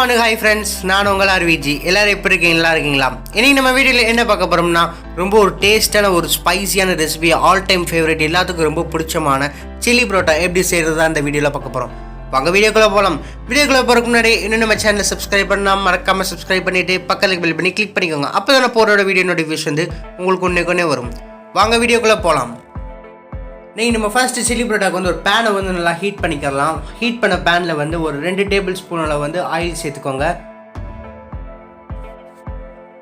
Morning hi friends, நான் உங்கள் ஆர்விஜி. எல்லோரும் எப்படி இருக்கீங்க? நல்லா இருக்கீங்களா? இன்றைக்கி நம்ம வீடியோவில் என்ன பார்க்க போகிறோம்னா, ரொம்ப ஒரு டேஸ்ட்டான ஒரு ஸ்பைசியான ரெசிபி, ஆல் டைம் ஃபேவரட், எல்லாத்துக்கும் ரொம்ப பிடிச்சமான சில்லி பரோட்டா எப்படி செய்கிறது தான் இந்த வீடியோவில் பார்க்க போகிறோம். வாங்க வீடியோக்குள்ளே போகலாம். வீடியோக்குள்ளே போகிறதுக்கு முன்னாடி இன்னும் நம்ம சேனலை சப்ஸ்கிரைப் பண்ணால் மறக்காமல் சப்ஸ்கிரைப் பண்ணிவிட்டு பக்கத்துக்கு பெல் பண்ணி கிளிக் பண்ணிக்கோங்க. அப்போ தான் போகிறோட வீடியோ நோட்டிஃபிகேஷன் வந்து உங்களுக்கு ஒன்றே வரும். வாங்க வீடியோக்குள்ளே போகலாம். நீங்கள் நம்ம ஃபர்ஸ்ட்டு சில்லி பரோட்டாக்கு வந்து ஒரு பேனை வந்து நல்லா ஹீட் பண்ணிக்கலாம். ஹீட் பண்ண பேனில் வந்து ஒரு 2 டேபிள் ஸ்பூன் அளவு வந்து ஆயில் சேர்த்துக்கோங்க.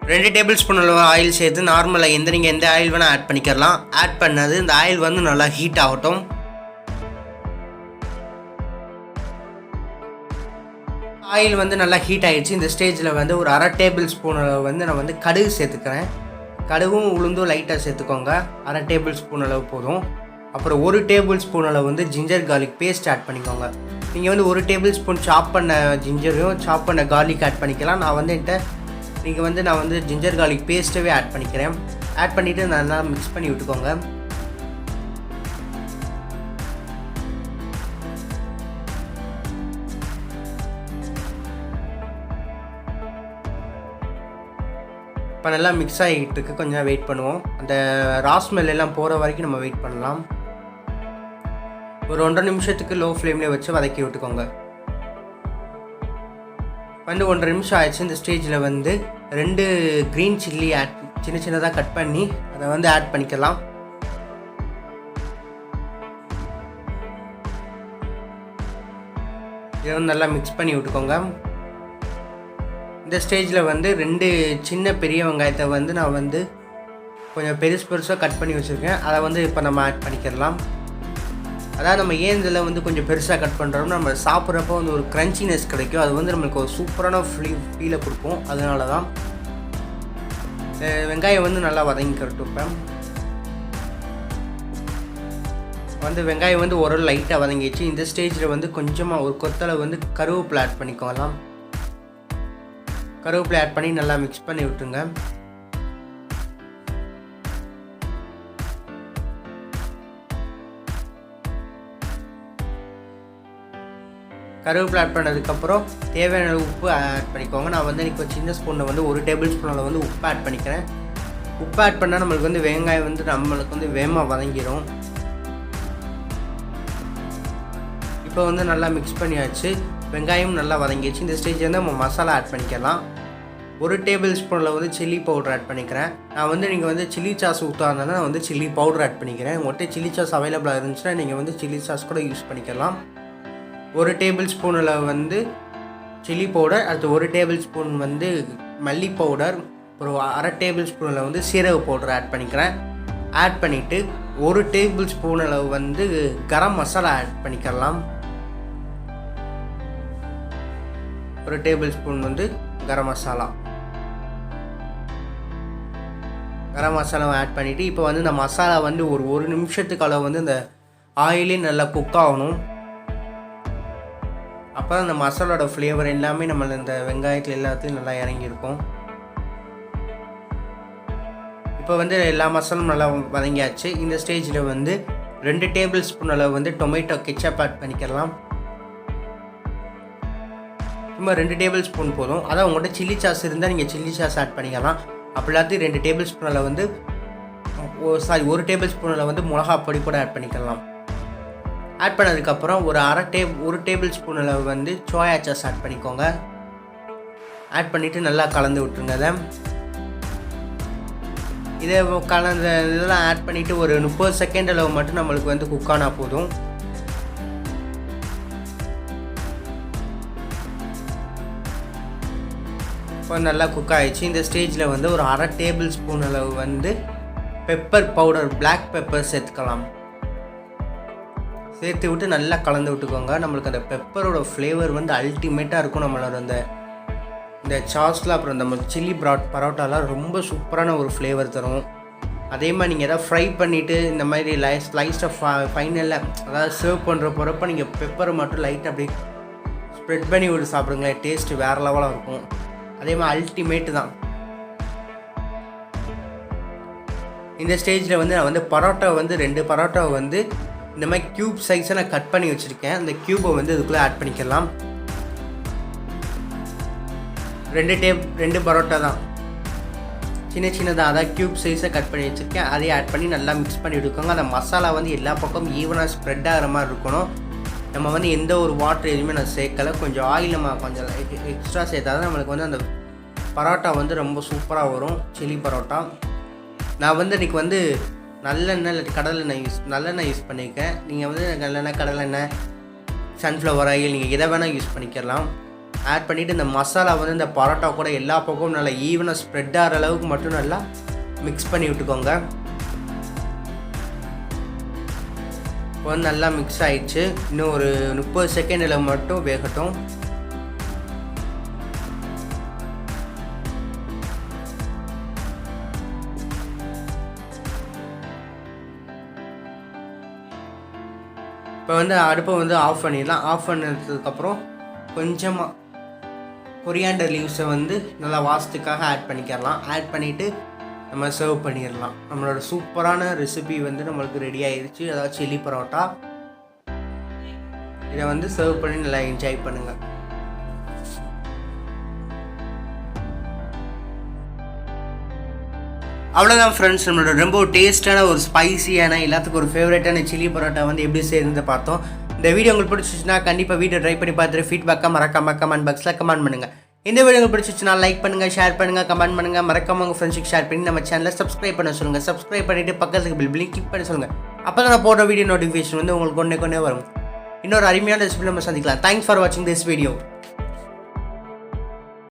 2 டேபிள் ஸ்பூன் அளவு ஆயில் சேர்த்து நார்மலாக நீங்கள் எந்த ஆயில் வேணால் ஆட் பண்ணிக்கலாம். ஆட் பண்ணது இந்த ஆயில் வந்து நல்லா ஹீட் ஆகட்டும். ஆயில் வந்து நல்லா ஹீட் ஆகிடுச்சு. இந்த ஸ்டேஜில் வந்து ஒரு 1/2 டேபிள் ஸ்பூன் அளவு வந்து நான் வந்து கடுகு சேர்த்துக்கிறேன். கடுகும் உளுந்தும் லைட்டாக சேர்த்துக்கோங்க. 1/2 டேபிள் ஸ்பூன் அளவு போதும். அப்புறம் 1 டேபிள் ஸ்பூன் அளவு வந்து ஜிஞ்சர் கார்லிக் பேஸ்ட் ஆட் பண்ணிக்கோங்க. நீங்கள் வந்து 1 டேபிள் ஸ்பூன் சாப் பண்ண ஜிஞ்சரையும் சாப் பண்ண கார்லிக் ஆட் பண்ணிக்கலாம். நான் வந்து ஜிஞ்சர் கார்லிக் பேஸ்ட்டவே ஆட் பண்ணிக்கிறேன். ஆட் பண்ணிவிட்டு நல்லா மிக்ஸ் பண்ணி விட்டுக்கோங்க. இப்போ நல்லா மிக்ஸ் ஆகிட்டு இருக்கு. கொஞ்சம் வெயிட் பண்ணுவோம். அந்த ரா ஸ்மெல் எல்லாம் போகிற வரைக்கும் நம்ம வெயிட் பண்ணலாம். ஒரு 1.5 நிமிஷத்துக்கு லோ ஃப்ளேம்லேயே வச்சு வதக்கி விட்டுக்கோங்க. வந்து 1.5 நிமிஷம் ஆயிடுச்சு. இந்த ஸ்டேஜில் வந்து 2 க்ரீன் சில்லி சின்னதாக கட் பண்ணி அதை வந்து ஆட் பண்ணிக்கலாம். இதை வந்து நல்லா மிக்ஸ் பண்ணி விட்டுக்கோங்க. இந்த ஸ்டேஜில் வந்து 2 சின்ன பெரிய வெங்காயத்தை வந்து நான் வந்து கொஞ்சம் பெருசாக கட் பண்ணி வச்சுருக்கேன். அதை வந்து இப்போ நம்ம ஆட் பண்ணிக்கலாம். அதாவது நம்ம ஏன் இதில் வந்து கொஞ்சம் பெருசாக கட் பண்ணுறோம்னா, நம்ம சாப்பிட்றப்போ வந்து ஒரு க்ரன்ச்சினஸ் கிடைக்கும். அது வந்து நம்மளுக்கு ஒரு சூப்பரான ஃபீலை கொடுக்கும். அதனால தான் வெங்காயம் வந்து நல்லா வதங்கிக்கிறட்டும். இப்போ வந்து வெங்காயம் வந்து ஒரு லைட்டாக வதங்கிடுச்சு. இந்த ஸ்டேஜில் வந்து கொஞ்சமாக ஒரு கொத்தளவு வந்து கருவேப்பிலை ஆட் பண்ணிக்கலாம். கருவேப்பிலை ஆட் பண்ணி நல்லா மிக்ஸ் பண்ணி விட்டுருங்க. கருவேப்பிலை ஆட் பண்ணதுக்கப்புறம் தேவையான உப்பு ஆட் பண்ணிக்கோங்க. நான் வந்து இப்போ சின்ன ஸ்பூனில் வந்து 1 டேபிள் ஸ்பூனில் வந்து உப்பு ஆட் பண்ணிக்கிறேன். உப்பு ஆட் பண்ணால் நம்மளுக்கு வந்து வெங்காயம் வந்து நம்மளுக்கு வந்து வேகமாக வதங்கிடும். இப்போ வந்து நல்லா மிக்ஸ் பண்ணியாச்சு. வெங்காயம் நல்லா வதங்கிடுச்சு. இந்த ஸ்டேஜ் வந்து நம்ம மசாலா ஆட் பண்ணிக்கலாம். 1 டேபிள் ஸ்பூனில் வந்து சில்லி பவுடர் ஆட் பண்ணிக்கிறேன். நான் வந்து நீங்கள் வந்து சில்லி சாஸ் ஊற்றாருந்தா நான் வந்து சில்லி பவுடர் ஆட் பண்ணிக்கிறேன். உங்கள்கிட்ட சில்லி சாஸ் அவைலபிளாக இருந்துச்சுன்னா நீங்கள் வந்து சில்லி சாஸ் கூட யூஸ் பண்ணிக்கலாம். 1 டேபிள் ஸ்பூனில் வந்து சில்லி பவுடர், அடுத்து 1 டேபிள் ஸ்பூன் வந்து மல்லி பவுடர், ஒரு 1/2 டேபிள் ஸ்பூனில் வந்து சீரக பவுடர் ஆட் பண்ணிக்கிறேன். ஆட் பண்ணிவிட்டு 1 டேபிள் ஸ்பூன் அளவு வந்து கரம் மசாலா ஆட் பண்ணிக்கலாம். 1 டேபிள் ஸ்பூன் வந்து கரம் மசாலாவை ஆட் பண்ணிவிட்டு இப்போ வந்து இந்த மசாலா வந்து ஒரு நிமிஷத்துக்கு அளவு வந்து இந்த ஆயிலே நல்லா குக் ஆகணும். அப்போ அந்த மசாலோட ஃப்ளேவர் எல்லாமே நம்ம இந்த வெங்காயத்தில் எல்லாத்தையும் நல்லா இறங்கியிருக்கும். இப்போ வந்து எல்லா மசாலும் நல்லா வதங்கியாச்சு. இந்த ஸ்டேஜில் வந்து 2 டேபிள் ஸ்பூன் அளவு வந்து டொமேட்டோ கெச்சப் ஆட் பண்ணிக்கலாம். சும்மா 2 டேபிள் ஸ்பூன் போதும். அதான் உங்கள்கிட்ட சில்லி சாஸ் இருந்தால் நீங்கள் சில்லி சாஸ் ஆட் பண்ணிக்கலாம். அப்படி இல்லாட்டி 2 டேபிள் ஸ்பூனில் வந்து 1 டேபிள் ஸ்பூனில் வந்து மிளகா பொடி கூட ஆட் பண்ணிக்கலாம். ஆட் பண்ணதுக்கப்புறம் ஒரு 1 டேபிள் ஸ்பூன் அளவு வந்து சோயா சாஸ் ஆட் பண்ணிக்கோங்க. ஆட் பண்ணிவிட்டு நல்லா கலந்து விட்டுருங்க. இதை இதெல்லாம் ஆட் பண்ணிவிட்டு ஒரு 30 செகண்ட் அளவு மட்டும் நம்மளுக்கு வந்து குக் ஆனால் போதும். இப்போ நல்லா குக் ஆகிடுச்சு. இந்த ஸ்டேஜில் வந்து ஒரு 1/2 டேபிள் ஸ்பூன் அளவு வந்து பெப்பர் பவுடர், பிளாக் பெப்பர் சேர்த்துக்கலாம். சேர்த்து விட்டு நல்லா கலந்து விட்டுக்கோங்க. நம்மளுக்கு அந்த பெப்பரோட ஃப்ளேவர் வந்து அல்டிமேட்டாக இருக்கும். நம்மளோட இந்த சாஸ்லாம் அப்புறம் நம்ம சில்லி பரோட்டாலாம் ரொம்ப சூப்பரான ஒரு ஃப்ளேவர் தரும். அதே மாதிரி நீங்கள் எதாவது ஃப்ரை பண்ணிவிட்டு இந்த மாதிரி ஸ்லைஸாக ஃபைனலில் அதாவது சர்வ் பண்ணுற போகிறப்ப நீங்கள் பெப்பரை மட்டும் லைட்டாக அப்படியே ஸ்ப்ரெட் பண்ணி விட்டு சாப்பிடுங்களேன். டேஸ்ட்டு வேறு லெவலாக இருக்கும். அதே மாதிரி அல்டிமேட்டு தான். இந்த ஸ்டேஜில் வந்து நான் வந்து பரோட்டா வந்து 2 பரோட்டாவை வந்து இந்த மாதிரி க்யூப் சைஸை நான் கட் பண்ணி வச்சுருக்கேன். அந்த க்யூபை வந்து இதுக்குள்ளே ஆட் பண்ணிக்கலாம். ரெண்டு பரோட்டா தான் சின்னதாக அதான் க்யூப் சைஸை கட் பண்ணி வச்சுருக்கேன். அதையும் ஆட் பண்ணி நல்லா மிக்ஸ் பண்ணி எடுக்கோங்க. அந்த மசாலா வந்து எல்லா பக்கமும் ஈவனாக ஸ்ப்ரெட் ஆகிற மாதிரி இருக்கணும். நம்ம வந்து எந்த ஒரு வாட்டர் எதுவுமே நான் சேர்க்கலை. கொஞ்சம் ஆயில் நம்ம கொஞ்சம் எக்ஸ்ட்ரா சேர்த்தா தான் நம்மளுக்கு வந்து அந்த பரோட்டா வந்து ரொம்ப சூப்பராக வரும். சில்லி பரோட்டா நான் வந்து இன்றைக்கி வந்து நல்லெண்ணெய் நல்லெண்ணெய் யூஸ் பண்ணியிருக்கேன். நீங்கள் வந்து நல்லெண்ணெய், கடலெண்ணெய், சன்ஃப்ளவர் ஆயில் நீங்கள் எதை வேணால் யூஸ் பண்ணிக்கலாம். ஆட் பண்ணிவிட்டு இந்த மசாலா வந்து இந்த பரோட்டா கூட எல்லா பக்கமும் நல்லா ஈவனாக ஸ்ப்ரெட் ஆகிற அளவுக்கு மட்டும் நல்லா மிக்ஸ் பண்ணி விட்டுக்கோங்க. இப்போ வந்து நல்லா மிக்ஸ் ஆகிடுச்சு. இன்னும் ஒரு 30 செகண்டில் மட்டும் வேகட்டும். இப்போ வந்து அடுப்பை வந்து ஆஃப் பண்ணிடலாம். ஆஃப் பண்ணதுக்கப்புறம் கொஞ்சமாக கொரியாண்டர் லீவ்ஸை வந்து நல்லா வாசத்துக்காக ஆட் பண்ணிக்கலாம். ஆட் பண்ணிவிட்டு நம்ம சர்வ் பண்ணிடலாம். நம்மளோட சூப்பரான ரெசிபி வந்து நம்மளுக்கு ரெடி ஆயிடுச்சு. அதாவது சில்லி பரோட்டா. இதை வந்து சர்வ் பண்ணி நல்லா என்ஜாய் பண்ணுங்கள். அவ்வளோதான் ஃப்ரெண்ட்ஸ், நம்மளோட ரொம்ப டேஸ்ட்டான ஒரு ஸ்பைசியான எல்லாத்துக்கும் ஒரு ஃபேவரட்டான சில்லி பரோட்டா வந்து எப்படி செய்யறது பார்த்தோம். இந்த வீடியோ உங்களுக்கு பிடிச்சிச்சுன்னா கண்டிப்பாக வீடியோ ட்ரை பண்ணி பார்த்துட்டு ஃபீட்பேக்காக மறக்காம கமெண்ட் பாக்ஸில் கமெண்ட் பண்ணுங்கள். இந்த வீடியோ உங்களுக்கு பிடிச்சிச்சுன்னா லைக் பண்ணுங்கள், ஷேர் பண்ணுங்கள், கமெண்ட் பண்ணுங்கள். மறக்காம உங்கள் ஃப்ரெண்ட்ஸுக்கு ஷேர் பண்ணி நம்ம சேனலை சப்ஸ்கிரைப் பண்ண சொல்லுங்கள். சப்ஸ்கிரைப் பண்ணிவிட்டு பக்கத்துக்கு பில் கிளிக் பண்ண சொல்லுங்கள். அப்போ தான் நான் போடுற வீடியோ நோட்டிஃபிகேஷன் வந்து உங்களுக்கு கொண்டே வரும். இன்னொரு அருமையான ரெசிபி நம்ம சந்திக்கலாம். தேங்க்ஸ் ஃபார் வாட்சிங் திஸ் வீடியோ.